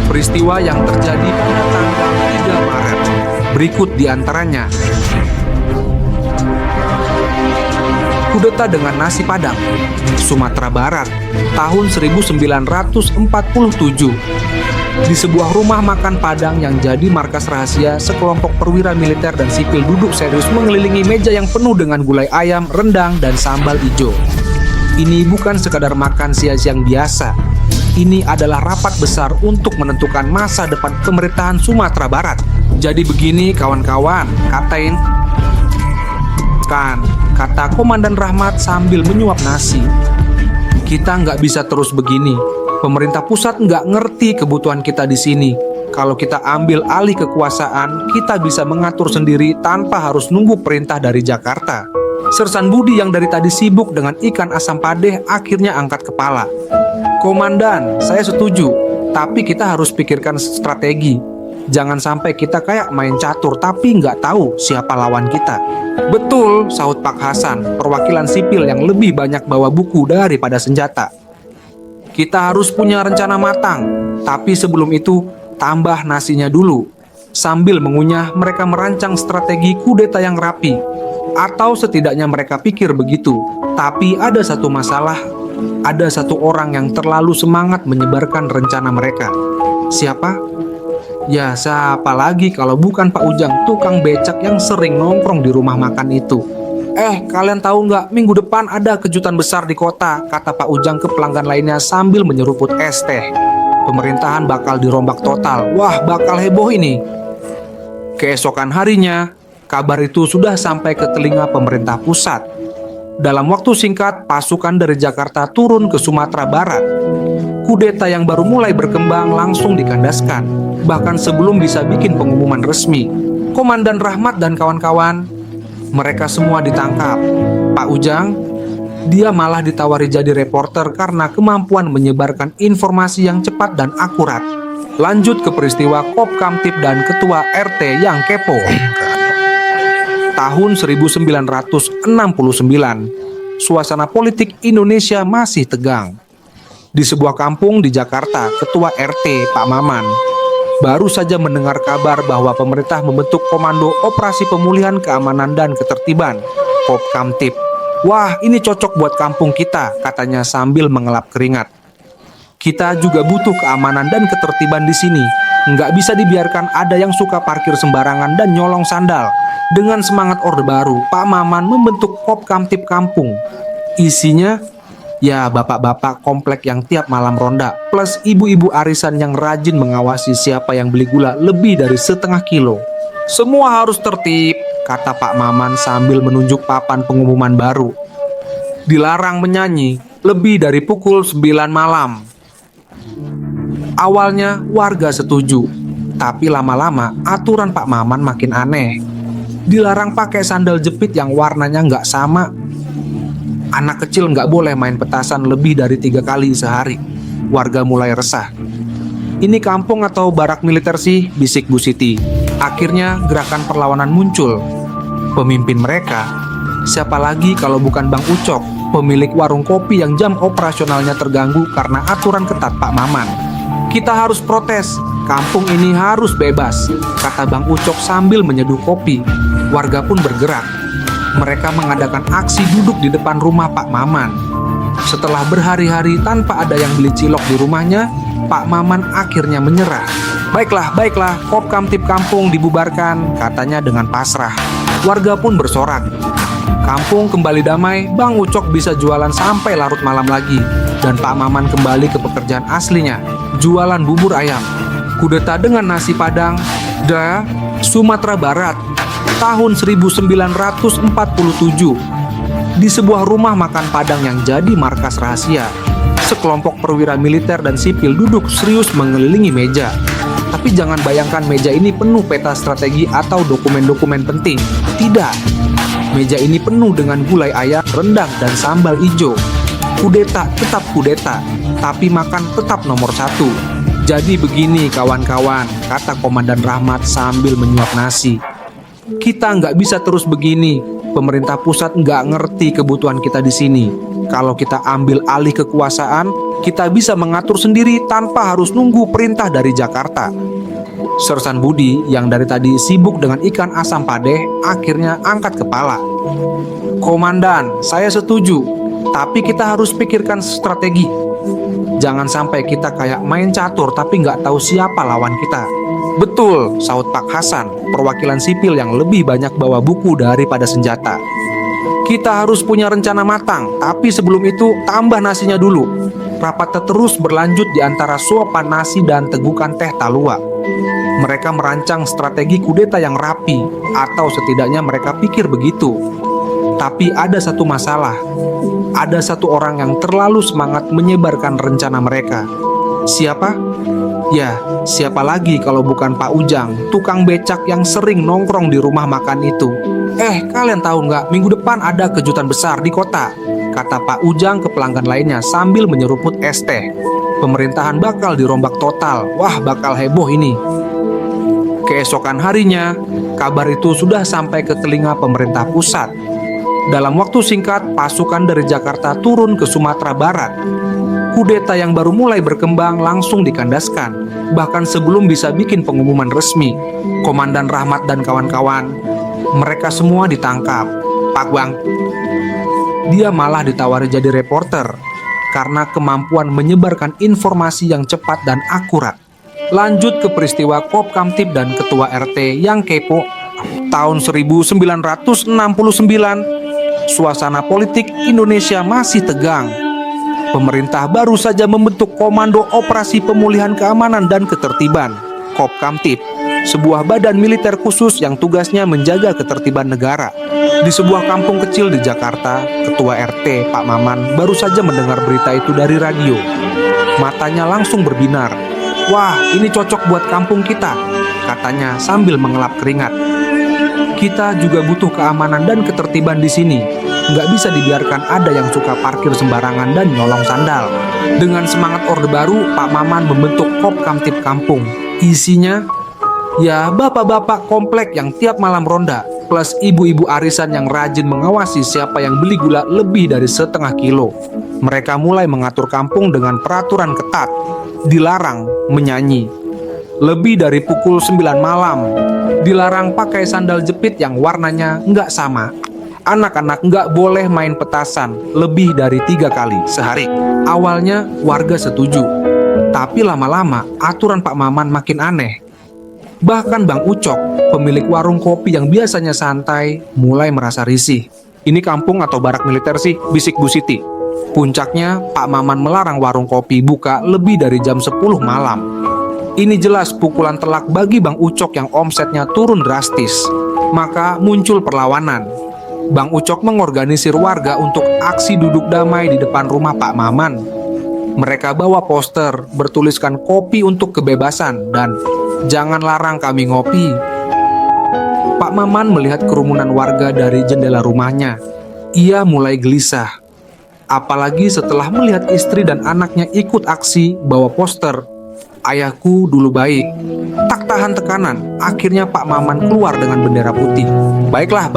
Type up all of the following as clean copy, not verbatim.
peristiwa yang terjadi pada tanggal 3 Maret. Berikut diantaranya. Kudeta dengan nasi Padang, Sumatera Barat, tahun 1947. Di sebuah rumah makan Padang yang jadi markas rahasia, sekelompok perwira militer dan sipil duduk serius mengelilingi meja yang penuh dengan gulai ayam, rendang, dan sambal ijo. Ini bukan sekadar makan siang-siang biasa. Ini adalah rapat besar untuk menentukan masa depan pemerintahan Sumatera Barat. Jadi begini kawan-kawan, kata Komandan Rahmat sambil menyuap nasi. Kita nggak bisa terus begini. Pemerintah pusat nggak ngerti kebutuhan kita di sini. Kalau kita ambil alih kekuasaan, kita bisa mengatur sendiri tanpa harus nunggu perintah dari Jakarta. Sersan Budi yang dari tadi sibuk dengan ikan asam padeh akhirnya angkat kepala. Komandan, saya setuju, tapi kita harus pikirkan strategi. Jangan sampai kita kayak main catur tapi nggak tahu siapa lawan kita. Betul, sahut Pak Hasan, perwakilan sipil yang lebih banyak bawa buku daripada senjata. Kita harus punya rencana matang, tapi sebelum itu tambah nasinya dulu. Sambil mengunyah, mereka merancang strategi kudeta yang rapi. Atau setidaknya mereka pikir begitu. Tapi ada satu masalah, ada satu orang yang terlalu semangat menyebarkan rencana mereka. Siapa? Ya, siapa lagi kalau bukan Pak Ujang, tukang becak yang sering nongkrong di rumah makan itu. Kalian tahu nggak, minggu depan ada kejutan besar di kota, kata Pak Ujang ke pelanggan lainnya sambil menyeruput es teh. Pemerintahan bakal dirombak total. Wah, bakal heboh ini. Keesokan harinya, kabar itu sudah sampai ke telinga pemerintah pusat. Dalam waktu singkat, pasukan dari Jakarta turun ke Sumatera Barat. Kudeta yang baru mulai berkembang langsung dikandaskan. Bahkan sebelum bisa bikin pengumuman resmi, Komandan Rahmat dan kawan-kawan, mereka semua ditangkap. Pak Ujang, dia malah ditawari jadi reporter karena kemampuan menyebarkan informasi yang cepat dan akurat. Lanjut ke peristiwa Kop Kamtib dan Ketua RT yang kepo. Tahun 1969, suasana politik Indonesia masih tegang. Di sebuah kampung di Jakarta, Ketua RT Pak Maman baru saja mendengar kabar bahwa pemerintah membentuk Komando Operasi Pemulihan Keamanan dan Ketertiban, Kop Kamtib. Wah, ini cocok buat kampung kita, katanya sambil mengelap keringat. Kita juga butuh keamanan dan ketertiban di sini. Nggak bisa dibiarkan ada yang suka parkir sembarangan dan nyolong sandal. Dengan semangat Orde Baru, Pak Maman membentuk Kop Kamtib kampung. Isinya, ya bapak-bapak komplek yang tiap malam ronda, plus ibu-ibu arisan yang rajin mengawasi siapa yang beli gula lebih dari setengah kilo. Semua harus tertib, kata Pak Maman sambil menunjuk papan pengumuman baru. Dilarang menyanyi lebih dari pukul 9 malam. Awalnya warga setuju, tapi lama-lama aturan Pak Maman makin aneh. Dilarang pakai sandal jepit yang warnanya nggak sama. Anak kecil nggak boleh main petasan lebih dari 3 kali sehari. Warga mulai resah. Ini kampung atau barak militer sih, bisik Bu Siti. Akhirnya gerakan perlawanan muncul. Pemimpin mereka, siapa lagi kalau bukan Bang Ucok, pemilik warung kopi yang jam operasionalnya terganggu karena aturan ketat Pak Maman. Kita harus protes, kampung ini harus bebas, kata Bang Ucok sambil menyeduh kopi. Warga pun bergerak. Mereka mengadakan aksi duduk di depan rumah Pak Maman. Setelah berhari-hari tanpa ada yang beli cilok di rumahnya, Pak Maman akhirnya menyerah. Baiklah, Kop Kamtib kampung dibubarkan, katanya dengan pasrah. Warga pun bersorak. Kampung kembali damai, Bang Ucok bisa jualan sampai larut malam lagi. Dan Pak Maman kembali ke pekerjaan aslinya, jualan bubur ayam. Kudeta dengan nasi Padang, Sumatera Barat, tahun 1947. Di sebuah rumah makan Padang yang jadi markas rahasia, sekelompok perwira militer dan sipil duduk serius mengelilingi meja. Tapi jangan bayangkan meja ini penuh peta strategi atau dokumen-dokumen penting. Tidak. Meja ini penuh dengan gulai ayam, rendang, dan sambal ijo. Kudeta tetap kudeta, tapi makan tetap nomor 1. Jadi begini kawan-kawan, kata Komandan Rahmat sambil menyuap nasi. Kita nggak bisa terus begini. Pemerintah pusat nggak ngerti kebutuhan kita di sini. Kalau kita ambil alih kekuasaan, kita bisa mengatur sendiri tanpa harus nunggu perintah dari Jakarta. Sersan Budi yang dari tadi sibuk dengan ikan asam padeh akhirnya angkat kepala. Komandan, saya setuju, tapi kita harus pikirkan strategi. Jangan sampai kita kayak main catur tapi nggak tahu siapa lawan kita. Betul, sahut Pak Hasan, perwakilan sipil yang lebih banyak bawa buku daripada senjata. Kita harus punya rencana matang, tapi sebelum itu tambah nasinya dulu. Rapat terus berlanjut di antara suapan nasi dan tegukan teh talua. Mereka merancang strategi kudeta yang rapi, atau setidaknya mereka pikir begitu. Tapi ada satu masalah. Ada satu orang yang terlalu semangat menyebarkan rencana mereka. Siapa? Ya, siapa lagi kalau bukan Pak Ujang, tukang becak yang sering nongkrong di rumah makan itu. Kalian tahu nggak, minggu depan ada kejutan besar di kota, kata Pak Ujang ke pelanggan lainnya sambil menyeruput es teh. Pemerintahan bakal dirombak total. Wah, bakal heboh ini. Keesokan harinya, kabar itu sudah sampai ke telinga pemerintah pusat. Dalam waktu singkat, pasukan dari Jakarta turun ke Sumatera Barat. Kudeta yang baru mulai berkembang langsung dikandaskan. Bahkan sebelum bisa bikin pengumuman resmi, Komandan Rahmat dan kawan-kawan, mereka semua ditangkap. Pak Bang, dia malah ditawari jadi reporter karena kemampuan menyebarkan informasi yang cepat dan akurat. Lanjut ke peristiwa Kopkamtib dan Ketua RT yang kepo. Tahun 1969, suasana politik Indonesia masih tegang. Pemerintah baru saja membentuk Komando Operasi Pemulihan Keamanan dan Ketertiban, Kopkamtib, sebuah badan militer khusus yang tugasnya menjaga ketertiban negara. Di sebuah kampung kecil di Jakarta, Ketua RT Pak Maman baru saja mendengar berita itu dari radio. Matanya langsung berbinar. Wah, ini cocok buat kampung kita, katanya sambil mengelap keringat. Kita juga butuh keamanan dan ketertiban di sini. Nggak bisa dibiarkan ada yang suka parkir sembarangan dan nyolong sandal. Dengan semangat Orde Baru, Pak Maman membentuk Kopkamtib kampung. Isinya, ya bapak-bapak komplek yang tiap malam ronda, plus ibu-ibu arisan yang rajin mengawasi siapa yang beli gula lebih dari setengah kilo. Mereka mulai mengatur kampung dengan peraturan ketat. Dilarang menyanyi. Lebih dari pukul 9 malam, dilarang pakai sandal jepit yang warnanya nggak sama. Anak-anak nggak boleh main petasan lebih dari 3 kali sehari. Awalnya warga setuju, tapi lama-lama aturan Pak Maman makin aneh. Bahkan Bang Ucok, pemilik warung kopi yang biasanya santai, mulai merasa risih. Ini kampung atau barak militer sih, bisik Bu Siti. Puncaknya, Pak Maman melarang warung kopi buka lebih dari jam 10 malam. Ini jelas pukulan telak bagi Bang Ucok yang omsetnya turun drastis. Maka muncul perlawanan. Bang Ucok mengorganisir warga untuk aksi duduk damai di depan rumah Pak Maman. Mereka bawa poster bertuliskan kopi untuk kebebasan dan jangan larang kami ngopi. Pak Maman melihat kerumunan warga dari jendela rumahnya. Ia mulai gelisah. Apalagi setelah melihat istri dan anaknya ikut aksi bawa poster, "Ayahku dulu baik." Tak tahan tekanan, akhirnya Pak Maman keluar dengan bendera putih. Baiklah,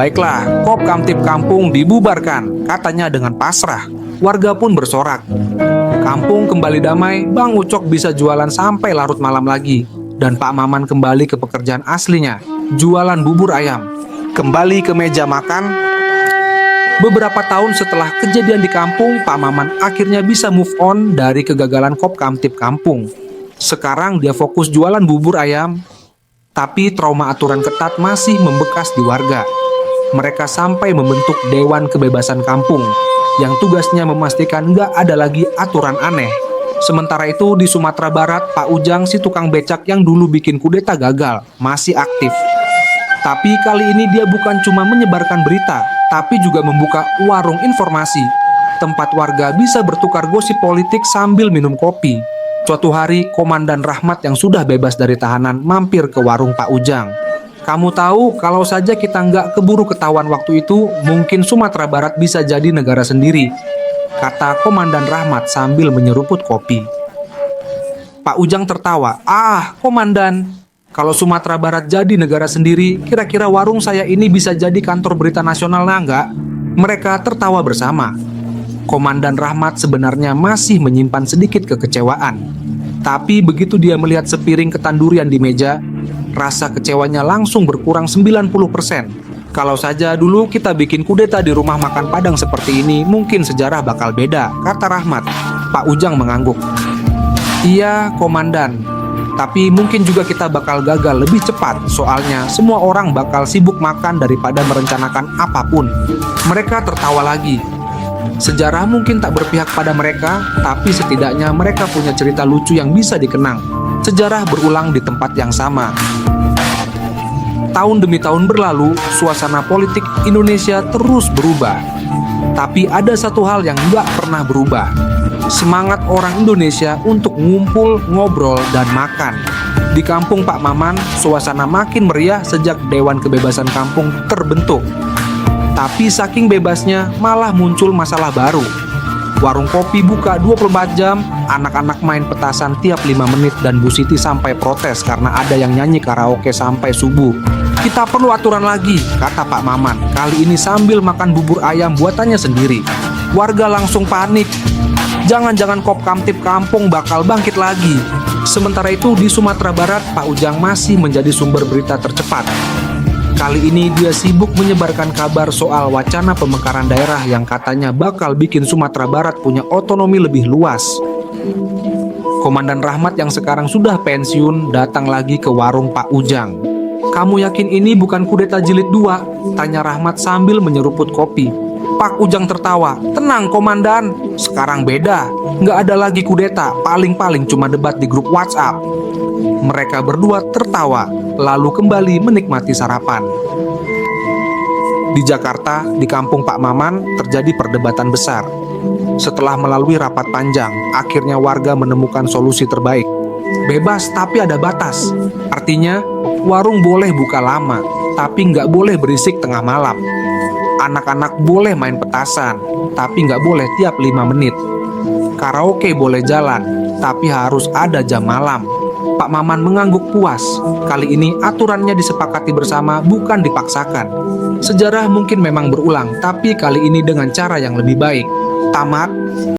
Kopkamtib kampung dibubarkan," katanya dengan pasrah. Warga pun bersorak. Kampung kembali damai, Bang Ucok bisa jualan sampai larut malam lagi. Dan Pak Maman kembali ke pekerjaan aslinya, jualan bubur ayam. Kembali ke meja makan. Beberapa tahun setelah kejadian di kampung, Pak Maman akhirnya bisa move on dari kegagalan Kopkamtib kampung. Sekarang dia fokus jualan bubur ayam, tapi trauma aturan ketat masih membekas di warga. Mereka sampai membentuk Dewan Kebebasan Kampung, yang tugasnya memastikan nggak ada lagi aturan aneh. Sementara itu di Sumatera Barat, Pak Ujang si tukang becak yang dulu bikin kudeta gagal, masih aktif. Tapi kali ini dia bukan cuma menyebarkan berita, tapi juga membuka warung informasi, tempat warga bisa bertukar gosip politik sambil minum kopi. Suatu hari, Komandan Rahmat yang sudah bebas dari tahanan mampir ke warung Pak Ujang. "Kamu tahu, kalau saja kita nggak keburu ketahuan waktu itu, mungkin Sumatera Barat bisa jadi negara sendiri," kata Komandan Rahmat sambil menyeruput kopi. Pak Ujang tertawa. "Ah, Komandan, Kalau Sumatera Barat jadi negara sendiri, kira-kira warung saya ini bisa jadi kantor berita nasional nggak? Mereka tertawa bersama. Komandan Rahmat sebenarnya masih menyimpan sedikit kekecewaan. Tapi begitu dia melihat sepiring ketan durian di meja, rasa kecewanya langsung berkurang 90%. Kalau saja dulu kita bikin kudeta di rumah makan Padang seperti ini, mungkin sejarah bakal beda, kata Rahmat. Pak Ujang mengangguk. Iya, Komandan. Tapi mungkin juga kita bakal gagal lebih cepat, soalnya semua orang bakal sibuk makan daripada merencanakan apapun. Mereka tertawa lagi. Sejarah mungkin tak berpihak pada mereka, tapi setidaknya mereka punya cerita lucu yang bisa dikenang. Sejarah berulang di tempat yang sama. Tahun demi tahun berlalu, suasana politik Indonesia terus berubah. Tapi ada satu hal yang nggak pernah berubah. Semangat orang Indonesia untuk ngumpul, ngobrol, dan makan. Di kampung Pak Maman, suasana makin meriah sejak Dewan Kebebasan Kampung terbentuk. Tapi saking bebasnya, malah muncul masalah baru. Warung kopi buka 24 jam, anak-anak main petasan tiap 5 menit, dan Bu Siti sampai protes karena ada yang nyanyi karaoke sampai subuh. Kita perlu aturan lagi, kata Pak Maman, kali ini sambil makan bubur ayam buatannya sendiri. Warga langsung panik. Jangan-jangan Kop Kamtib Kampung bakal bangkit lagi. Sementara itu di Sumatera Barat, Pak Ujang masih menjadi sumber berita tercepat. Kali ini dia sibuk menyebarkan kabar soal wacana pemekaran daerah yang katanya bakal bikin Sumatera Barat punya otonomi lebih luas. Komandan Rahmat yang sekarang sudah pensiun datang lagi ke warung Pak Ujang. Kamu yakin ini bukan kudeta jilid 2? Tanya Rahmat sambil menyeruput kopi. Pak Ujang tertawa. Tenang Komandan, sekarang beda. Nggak ada lagi kudeta, paling-paling cuma debat di grup WhatsApp. Mereka berdua tertawa, lalu kembali menikmati sarapan. Di Jakarta, di kampung Pak Maman, terjadi perdebatan besar. Setelah melalui rapat panjang, akhirnya warga menemukan solusi terbaik. Bebas tapi ada batas. Artinya, warung boleh buka lama, tapi nggak boleh berisik tengah malam. Anak-anak boleh main petasan, tapi nggak boleh tiap 5 menit. Karaoke boleh jalan, tapi harus ada jam malam. Pak Maman mengangguk puas. Kali ini aturannya disepakati bersama, bukan dipaksakan. Sejarah mungkin memang berulang, tapi kali ini dengan cara yang lebih baik. Tamat.